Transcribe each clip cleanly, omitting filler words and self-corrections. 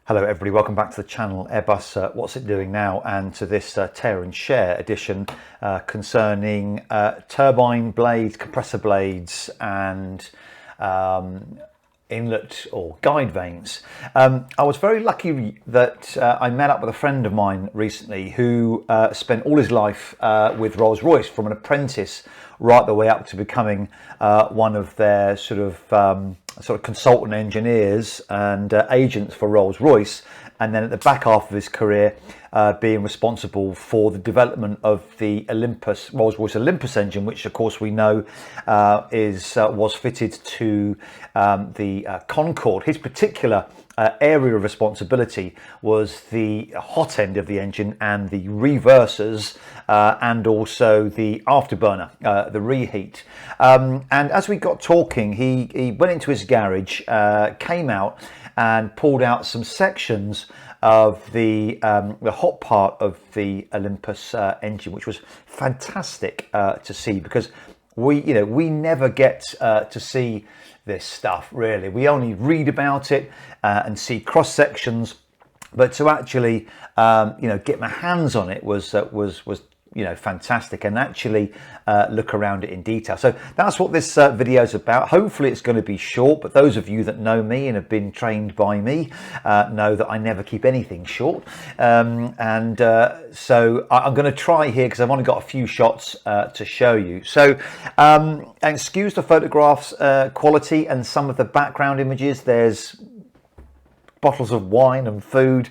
Hello everybody, welcome back to the channel Airbus What's It Doing Now, and to this tear and share edition concerning turbine blades, compressor blades and inlet or guide vanes. I was very lucky that I met up with a friend of mine recently who spent all his life with Rolls Royce, from an apprentice right the way up to becoming one of their sort of consultant engineers and agents for Rolls Royce, and then at the back half of his career being responsible for the development of the Olympus, Rolls Royce Olympus engine, which of course we know was fitted to the Concorde. His particular area of responsibility was the hot end of the engine and the reversers, and also the afterburner, the reheat. And as we got talking, he went into his garage, came out and pulled out some sections of the hot part of the Olympus engine, which was fantastic to see, because we never get to see this stuff really. We only read about it and see cross sections, but to actually get my hands on it was fantastic, and actually look around it in detail. So that's what this video is about. Hopefully it's going to be short, but those of you that know me and have been trained by me know that I never keep anything short. So I'm going to try here, because I've only got a few shots to show you. So excuse the photographs quality and some of the background images. There's bottles of wine and food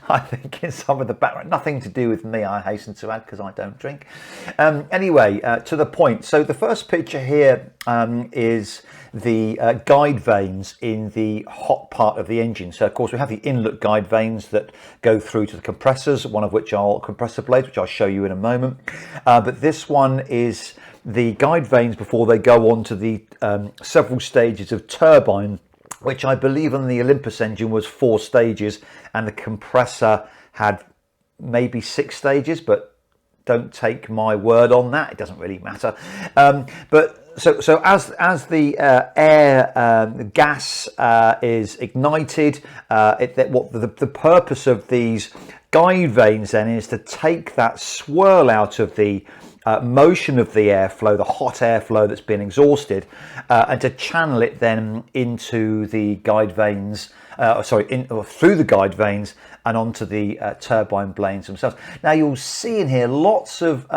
I think in some of the background. Nothing to do with me, I hasten to add, because I don't drink. Anyway, to the point. So the first picture here is the guide vanes in the hot part of the engine. So of course we have the inlet guide vanes that go through to the compressors, one of which are compressor blades, which I'll show you in a moment. But this one is the guide vanes before they go on to the several stages of turbine, which I believe on the Olympus engine was 4 stages, and the compressor had maybe 6 stages, but don't take my word on that, it doesn't really matter. But so as the gas is ignited, the purpose of these guide vanes then is to take that swirl out of the motion of the airflow, the hot airflow that's been exhausted, and to channel it then into the guide vanes, through the guide vanes and onto the turbine blades themselves. Now you'll see in here lots of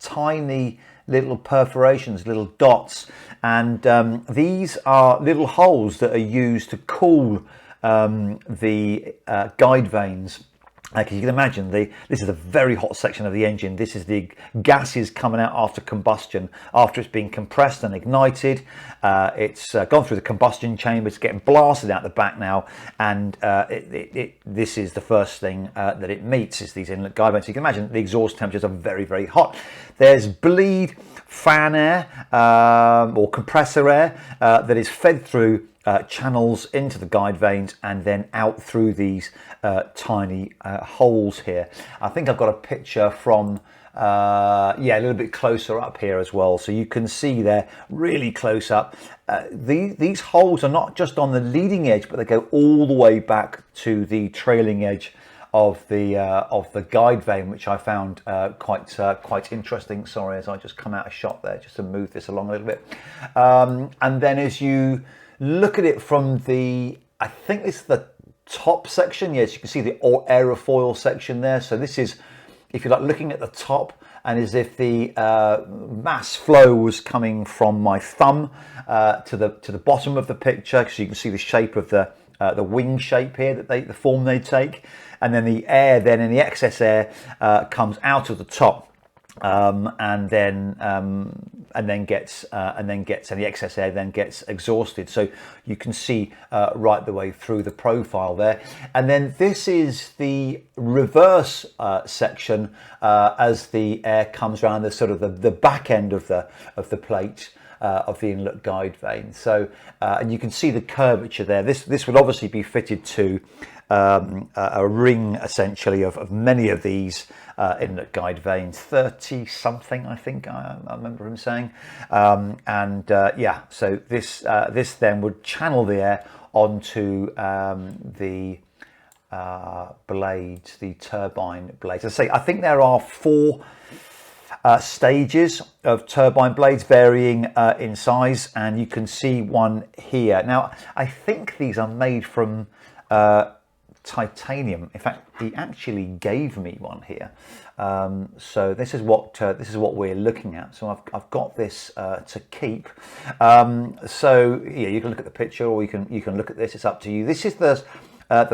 tiny little perforations, little dots, and these are little holes that are used to cool the guide vanes. Like you can imagine, this is a very hot section of the engine. This is the gases coming out after combustion, after it's been compressed and ignited. It's gone through the combustion chamber, it's getting blasted out the back now, and this is the first thing that it meets, is these inlet guide vanes. So you can imagine the exhaust temperatures are very, very hot. There's bleed fan air or compressor air that is fed through channels into the guide vanes and then out through these tiny holes here. I think I've got a picture from a little bit closer up here as well, so you can see there really close up. These holes are not just on the leading edge, but they go all the way back to the trailing edge of the guide vane, which I found quite interesting. Sorry, as I just come out of shot there, just to move this along a little bit. And then as you look at it from I think this is the top section. Yes, you can see the aerofoil section there. So this is, if you like, looking at the top, and as if the mass flow was coming from my thumb to the bottom of the picture, because you can see the shape of the wing shape here, the form they take, and then the air, then in the excess air comes out of the top, and the excess air then gets exhausted. So you can see right the way through the profile there. And then this is the reverse section as the air comes around the sort of the back end of the plate of the inlet guide vane. So and you can see the curvature there. This would obviously be fitted to a ring essentially of many of these inlet guide vanes, 30 something I think I remember him saying, so this then would channel the air onto the blades, the turbine blades. I think there are 4 stages of turbine blades, varying in size, and you can see one here. Now, I think these are made from titanium. In fact, he actually gave me one here. So this is what we're looking at. So I've got this to keep. So yeah, you can look at the picture, or you can look at this. It's up to you. This is the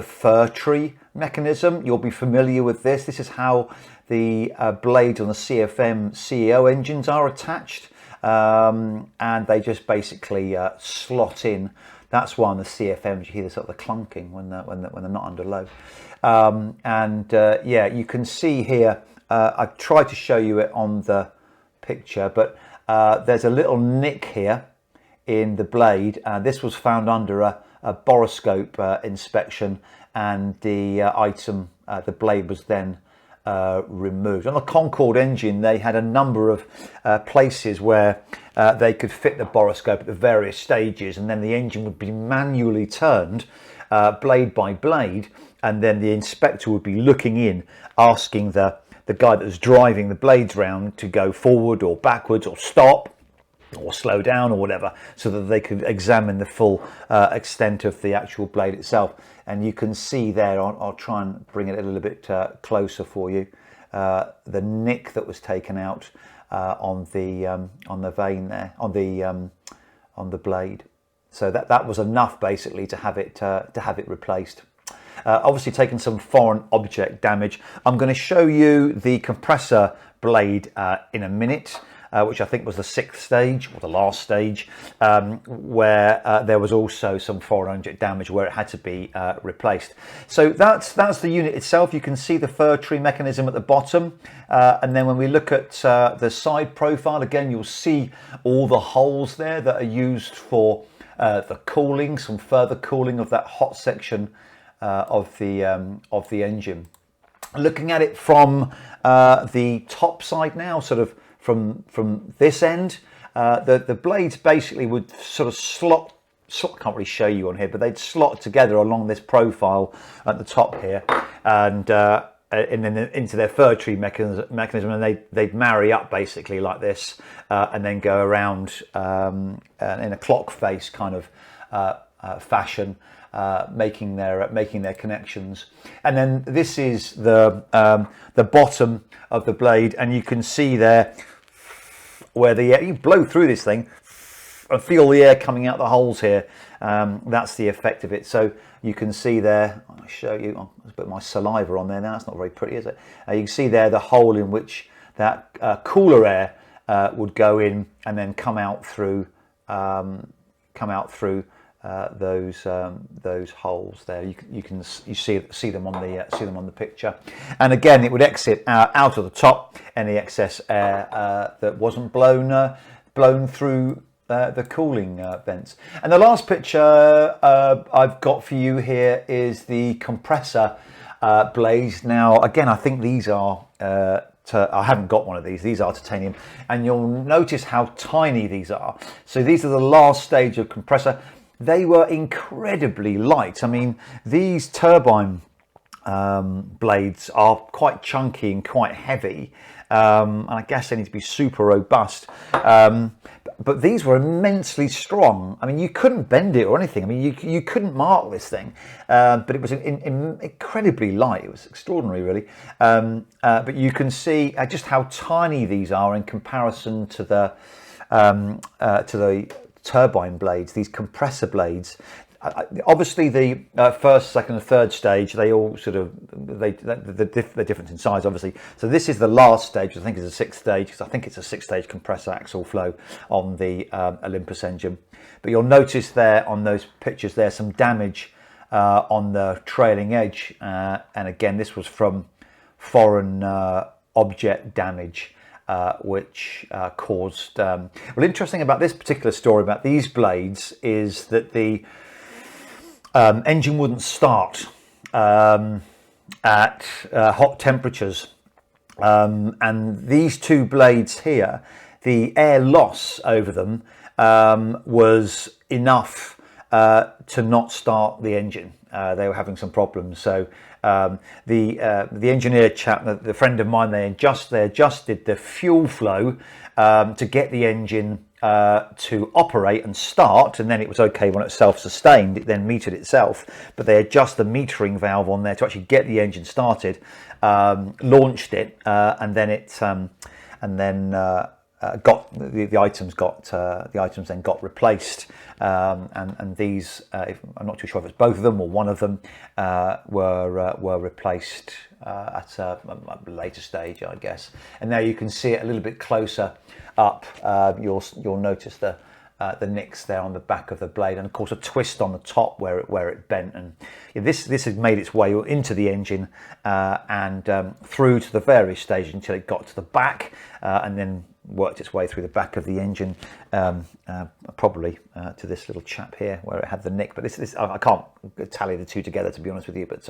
fir tree mechanism. You'll be familiar with this. This is how the blades on the CFM CEO engines are attached, and they just basically slot in. That's why on the CFMs you hear this sort of the clunking when they're not under load. Yeah, you can see here. I've tried to show you it on the picture, but there's a little nick here in the blade. This was found under a borescope inspection, and the blade was then removed. On the Concorde engine, they had a number of places where they could fit the borescope at the various stages, and then the engine would be manually turned blade by blade, and then the inspector would be looking in, asking the guy that was driving the blades round to go forward or backwards or stop or slow down or whatever, so that they could examine the full extent of the actual blade itself. And you can see there, I'll try and bring it a little bit closer for you, the nick that was taken out on the vein there, on the blade. So that was enough basically to have it replaced. Obviously taken some foreign object damage. I'm going to show you the compressor blade in a minute, which I think was the 6th stage, or the last stage, where there was also some foreign object damage where it had to be replaced. So that's the unit itself. You can see the fir tree mechanism at the bottom, and then when we look at the side profile, again you'll see all the holes there that are used for the cooling, some further cooling of that hot section of the engine. Looking at it from the top side now, sort of from this end, the blades basically would sort of slot. Can't really show you on here, but they'd slot together along this profile at the top here, and then into their fir tree mechanism, and they'd marry up basically like this, and then go around in a clock face kind of fashion, making their connections. And then this is the bottom of the blade, and you can see there where the air, you blow through this thing and feel the air coming out the holes here. That's the effect of it. So you can see there, I'll show you, there's a bit of my saliva on there now, it's not very pretty, is it? You can see there the hole in which that cooler air would go in and then come out through those holes there. You see them on the picture, and again it would exit out of the top any excess air that wasn't blown through the cooling vents. And the last picture I've got for you here is the compressor blades. Now again, I think these are I haven't got one of these are titanium, and you'll notice how tiny these are. So these are the last stage of compressor. They were incredibly light. I mean, these turbine blades are quite chunky and quite heavy, and I guess they need to be super robust. But these were immensely strong. I mean, you couldn't bend it or anything. I mean, you couldn't mark this thing, but it was incredibly light. It was extraordinary, really. But you can see just how tiny these are in comparison to the turbine blades, these compressor blades. Obviously the first, second and third stage, they all sort of the difference in size, obviously. So this is the last stage, which I think is the 6th stage, because I think it's a 6-stage compressor axle flow on the Olympus engine. But you'll notice there on those pictures there's some damage on the trailing edge, and again this was from foreign object damage, which caused... well, interesting about this particular story about these blades is that the engine wouldn't start at hot temperatures, and these two blades here, the air loss over them was enough to not start the engine. They were having some problems, so the engineer chap, the friend of mine, they adjusted the fuel flow to get the engine to operate and start, and then it was okay when it's self-sustained. It then metered itself, but they adjust the metering valve on there to actually get the engine started, launched it, and then it got the items then got replaced, and these I'm not too sure if it's both of them or one of them were replaced at a later stage, I guess. And now you can see it a little bit closer up. You'll notice the nicks there on the back of the blade, and of course a twist on the top where it bent. And this has made its way into the engine and through to the various stages until it got to the back, and then worked its way through the back of the engine, probably to this little chap here where it had the nick. But this I can't tally the two together, to be honest with you, but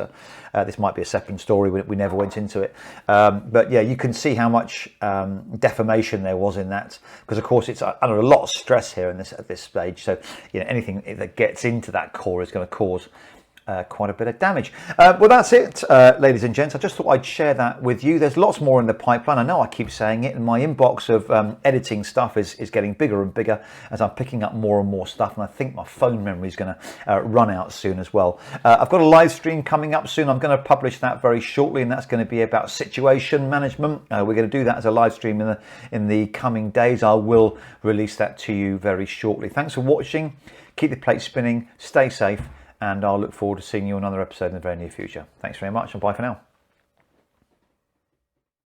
this might be a separate story. We never went into it, but yeah, you can see how much deformation there was in that, because of course it's under a lot of stress here at this stage. So anything that gets into that core is going to cause quite a bit of damage. Well, that's it, ladies and gents. I just thought I'd share that with you. There's lots more in the pipeline. I know I keep saying it, and my inbox of editing stuff is getting bigger and bigger as I'm picking up more and more stuff, and I think my phone memory is going to run out soon as well. I've got a live stream coming up soon. I'm going to publish that very shortly, and that's going to be about situation management. We're going to do that as a live stream in the coming days. I will release that to you very shortly. Thanks for watching. Keep the plate spinning, stay safe, and I'll look forward to seeing you on another episode in the very near future. Thanks very much, and bye for now.